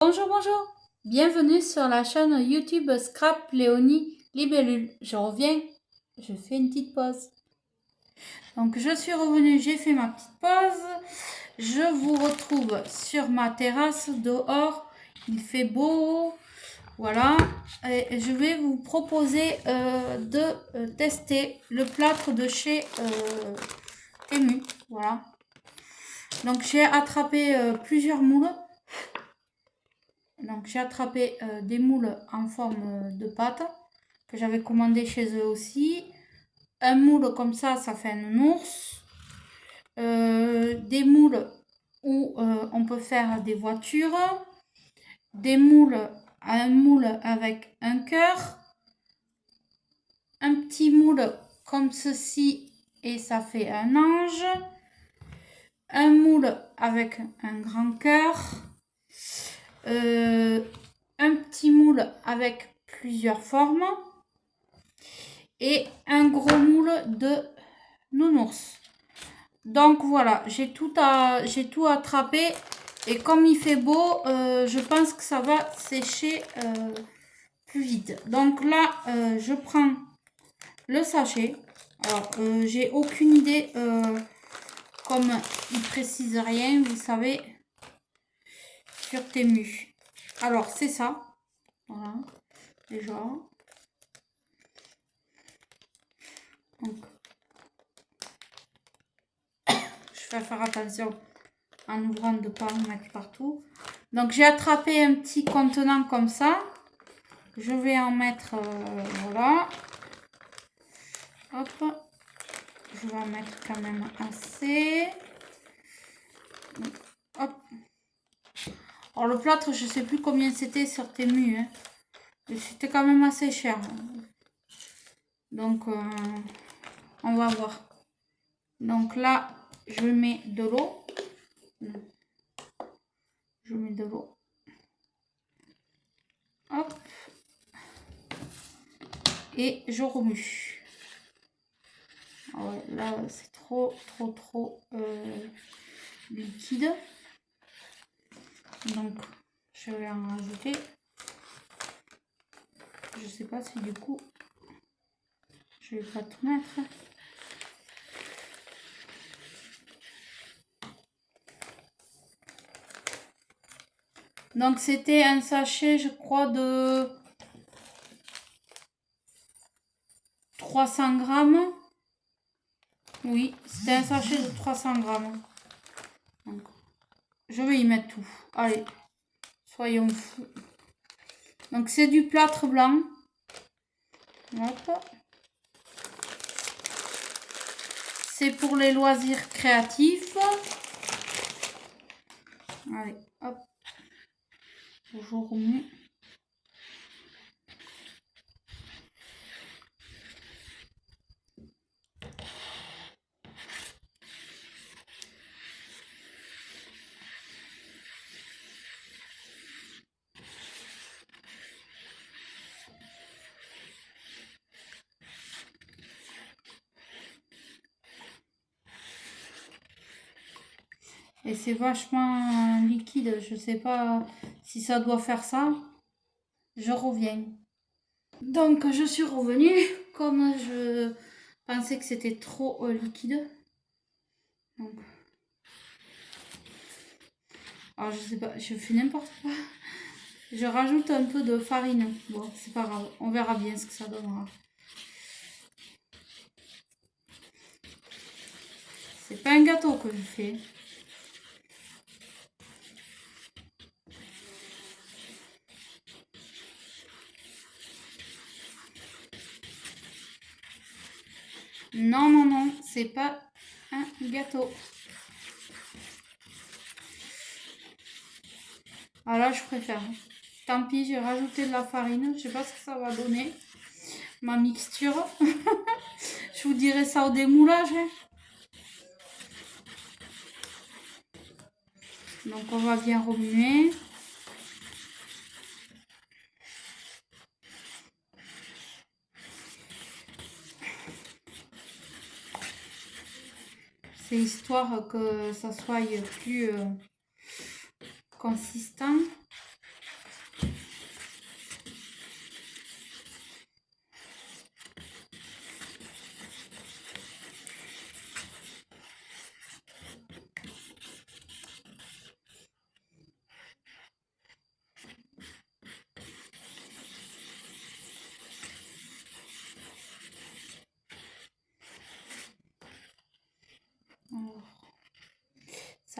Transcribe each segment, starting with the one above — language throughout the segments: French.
Bonjour, bonjour. Bienvenue sur la chaîne YouTube Scrap Léonie Libellule. Je reviens, je fais une petite pause. Donc je suis revenue, j'ai fait ma petite pause. Je vous retrouve sur ma terrasse dehors. Il fait beau. Voilà. Et je vais vous proposer de tester le plâtre de chez Temu. Voilà. Donc j'ai attrapé plusieurs moules. Donc j'ai attrapé des moules en forme de pâte que j'avais commandé chez eux aussi. Un moule comme ça fait un ours. Des moules où on peut faire des voitures. Des moules, un moule avec un cœur. Un petit moule comme ceci et ça fait un ange. Un moule avec un grand cœur. Un petit moule avec plusieurs formes et un gros moule de nounours. Donc voilà, j'ai tout attrapé et comme il fait beau, je pense que ça va sécher plus vite. Donc là, je prends le sachet. Alors, j'ai aucune idée, comme il précise rien, vous savez, sur Temu. Alors, c'est ça. Voilà, déjà. Donc, je vais faire attention en ouvrant de ne pas en mettre partout. Donc, j'ai attrapé un petit contenant comme ça. Je vais en mettre, voilà. Hop. Je vais en mettre quand même assez. Hop. Alors, le plâtre, je ne sais plus combien c'était sur Temu. Hein. C'était quand même assez cher. Donc, on va voir. Donc là, je mets de l'eau. Je mets de l'eau. Hop. Et je remue. Ah ouais, là, c'est trop liquide. Donc, je vais en rajouter. Je sais pas si du coup, je vais pas tout mettre. Donc, c'était un sachet, je crois, de 300 grammes. Oui, c'était un sachet de 300 grammes. Donc, je vais y mettre tout. Allez, soyons fous. Donc, c'est du plâtre blanc. Hop. C'est pour les loisirs créatifs. Allez, hop. Je remue. Et c'est vachement liquide. Je sais pas si ça doit faire ça. Je reviens. Donc je suis revenue. Comme je pensais que c'était trop liquide. Donc. Alors je sais pas, je fais n'importe quoi. Je rajoute un peu de farine. Bon, c'est pas grave. On verra bien ce que ça donnera. C'est pas un gâteau que je fais. Non, non, non, c'est pas un gâteau. Ah là, je préfère. Tant pis, j'ai rajouté de la farine. Je sais pas ce que ça va donner. Ma mixture. Je vous dirai ça au démoulage. Hein. Donc, on va bien remuer. C'est histoire que ça soit plus consistant.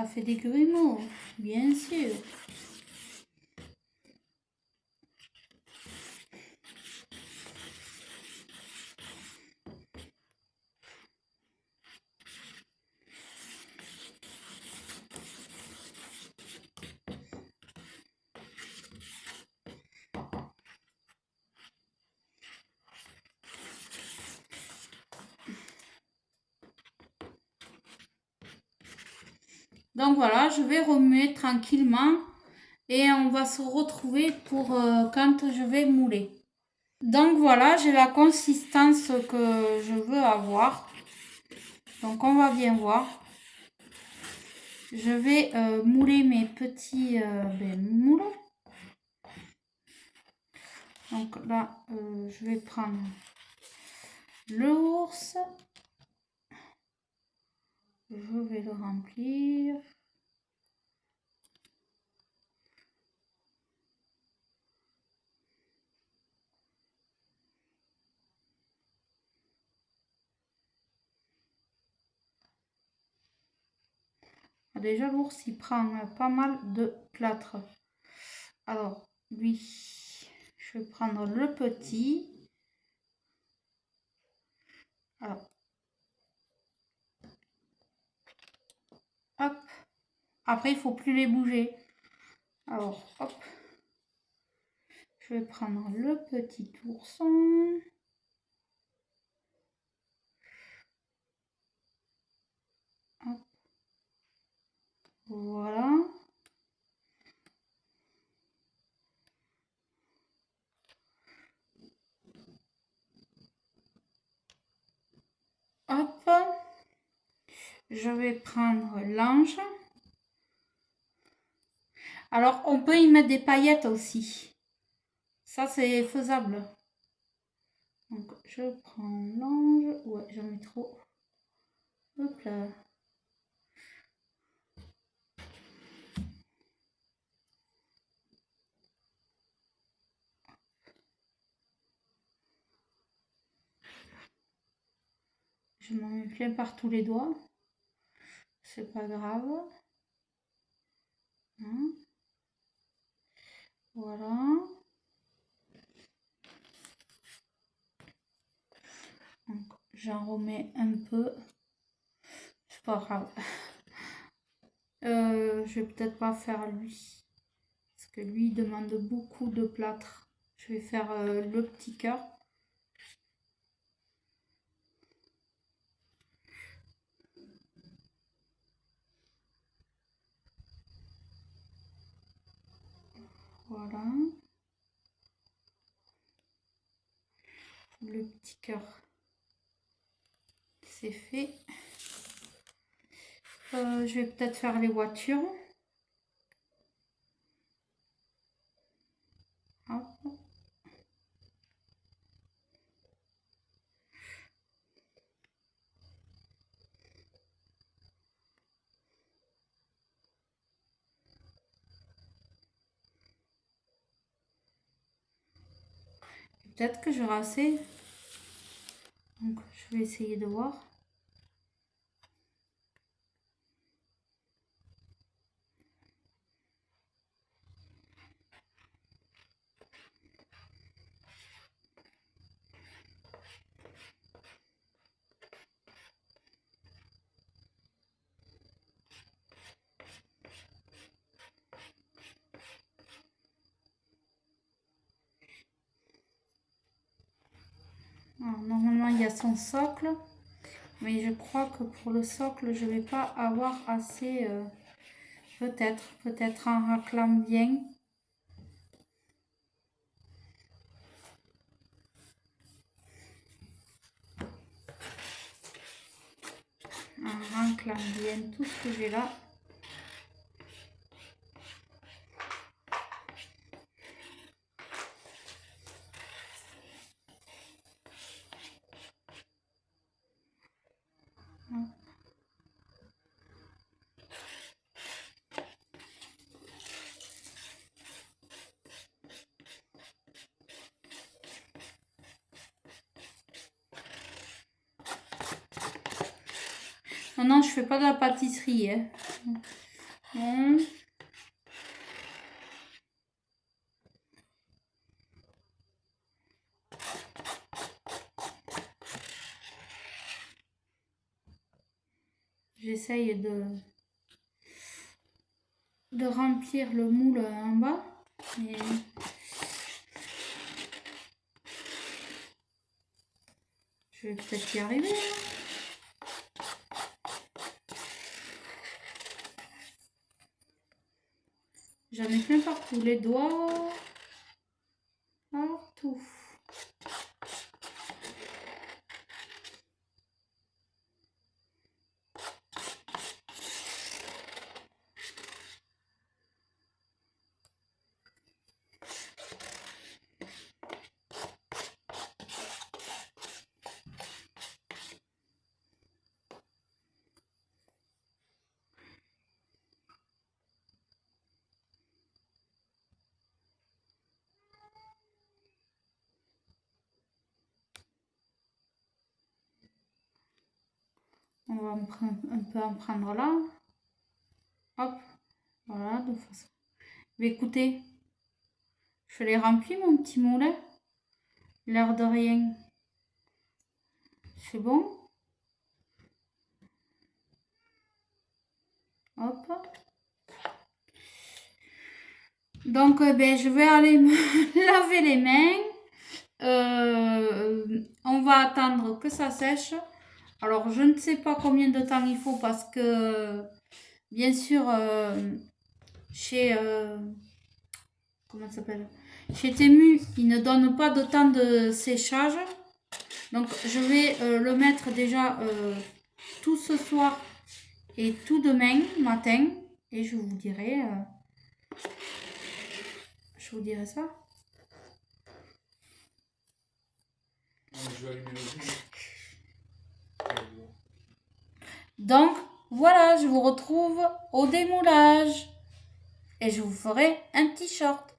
ça fait des grumeaux, bien sûr. Donc voilà, je vais remuer tranquillement et on va se retrouver pour quand je vais mouler. Donc voilà, j'ai la consistance que je veux avoir. Donc on va bien voir. Je vais mouler mes petits moules. Donc là, je vais prendre l'ours. Je vais le remplir. Déjà, l'ours, il prend pas mal de plâtre. Alors, lui, je vais prendre le petit. Alors, hop. Après, il faut plus les bouger. Alors, hop. Je vais prendre le petit ourson. Hop. Voilà. Hop. Je vais prendre l'ange. Alors, on peut y mettre des paillettes aussi. Ça, c'est faisable. Donc, je prends l'ange. Ouais, j'en mets trop. Hop là. Je m'en mets plein par tous les doigts. C'est pas grave. Hein. Voilà. Donc, j'en remets un peu. C'est pas grave. Je vais peut-être pas faire lui. Parce que lui, il demande beaucoup de plâtre. Je vais faire le petit cœur. Voilà. Le petit cœur. C'est fait. Je vais peut-être faire les voitures. Hop. Peut-être que j'aurai assez. Donc, je vais essayer de voir. Alors, normalement, il y a son socle. Mais je crois que pour le socle, je vais pas avoir assez. Peut-être en raclant bien. En raclant bien tout ce que j'ai là. Non, je fais pas de la pâtisserie. Hein. Bon. J'essaye de remplir le moule en bas. Mais je vais peut-être y arriver. J'en ai plein partout, les doigts, partout. On va un peu en prendre là. Hop, voilà, de façon. Mais écoutez, je l'ai rempli mon petit moule. L'air de rien. C'est bon. Hop. Donc, ben, je vais aller me laver les mains. On va attendre que ça sèche. Alors, je ne sais pas combien de temps il faut parce que, bien sûr, chez... comment ça s'appelle? Chez Temu, ils ne donnent pas de temps de séchage. Donc, je vais le mettre déjà tout ce soir et tout demain matin. Et je vous dirai... je vous dirai ça. Donc, voilà, je vous retrouve au démoulage. Et je vous ferai un petit short.